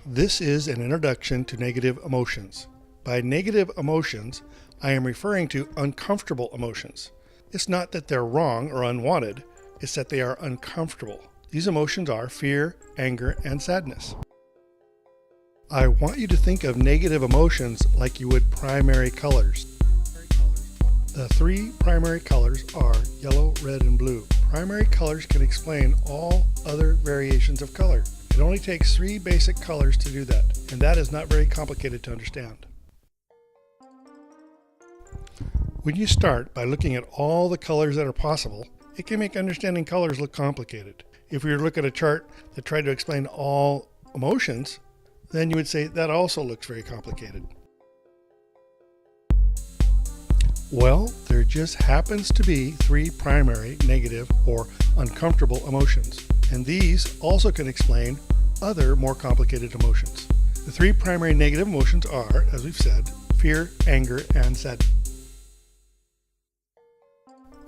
This is an introduction to negative emotions. By negative emotions, I am referring to uncomfortable emotions. It's not that they're wrong or unwanted, it's that they are uncomfortable. These emotions are fear, anger, and sadness. I want you to think of negative emotions like you would primary colors. The three primary colors are yellow, red, and blue. Primary colors can explain all other variations of color. It only takes three basic colors to do that, and that is not very complicated to understand. When you start by looking at all the colors that are possible, it can make understanding colors look complicated. If we were to look at a chart that tried to explain all emotions, then you would say that also looks very complicated. Well, there just happens to be three primary negative or uncomfortable emotions, and these also can explain other more complicated emotions. The three primary negative emotions are, as we've said, fear, anger, and sadness.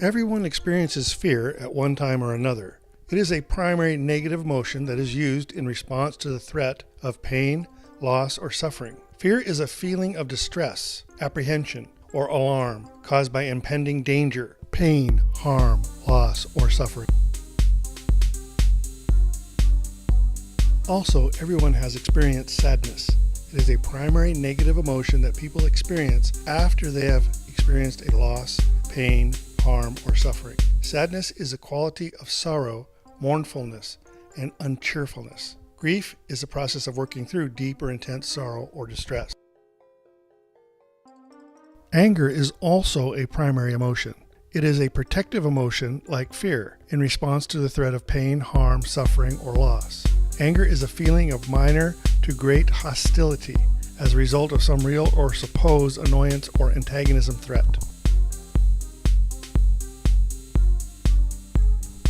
Everyone experiences fear at one time or another. It is a primary negative emotion that is used in response to the threat of pain, loss, or suffering. Fear is a feeling of distress, apprehension, or alarm caused by impending danger, pain, harm, loss, or suffering. Also, everyone has experienced sadness. It is a primary negative emotion that people experience after they have experienced a loss, pain, harm, or suffering. Sadness is a quality of sorrow, mournfulness, and uncheerfulness. Grief is a process of working through deep or intense sorrow or distress. Anger is also a primary emotion. It is a protective emotion like fear in response to the threat of pain, harm, suffering, or loss. Anger is a feeling of minor to great hostility as a result of some real or supposed annoyance or antagonism threat.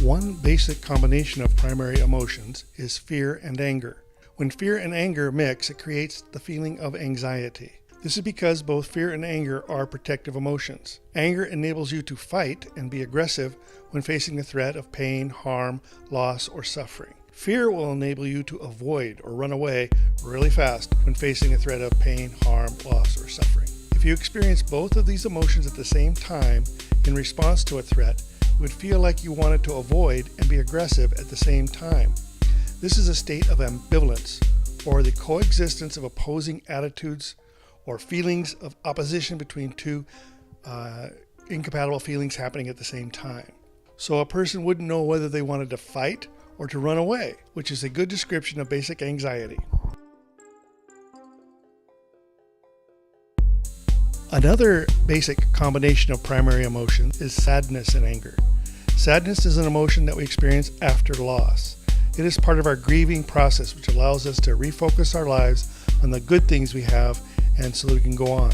One basic combination of primary emotions is fear and anger. When fear and anger mix, it creates the feeling of anxiety. This is because both fear and anger are protective emotions. Anger enables you to fight and be aggressive when facing the threat of pain, harm, loss, or suffering. Fear will enable you to avoid or run away really fast when facing a threat of pain, harm, loss, or suffering. If you experience both of these emotions at the same time in response to a threat, it would feel like you wanted to avoid and be aggressive at the same time. This is a state of ambivalence, or the coexistence of opposing attitudes or feelings of opposition between two incompatible feelings happening at the same time. So a person wouldn't know whether they wanted to fight or to run away, which is a good description of basic anxiety. Another basic combination of primary emotion is sadness and anger. Sadness is an emotion that we experience after loss. It is part of our grieving process, which allows us to refocus our lives on the good things we have and so that we can go on.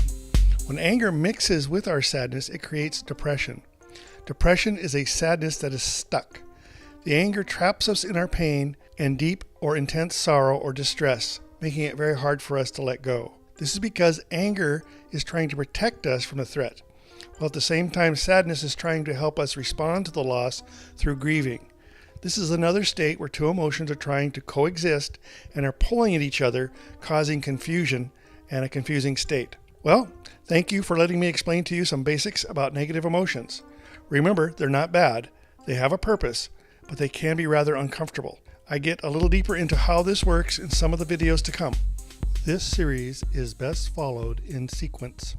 When anger mixes with our sadness, it creates depression. Depression is a sadness that is stuck. The anger traps us in our pain and deep or intense sorrow or distress, making it very hard for us to let go. This is because anger is trying to protect us from a threat, while at the same time sadness is trying to help us respond to the loss through grieving. This is another state where two emotions are trying to coexist and are pulling at each other, causing confusion and a confusing state. Well, thank you for letting me explain to you some basics about negative emotions. Remember, they're not bad. They have a purpose, but they can be rather uncomfortable. I get a little deeper into how this works in some of the videos to come. This series is best followed in sequence.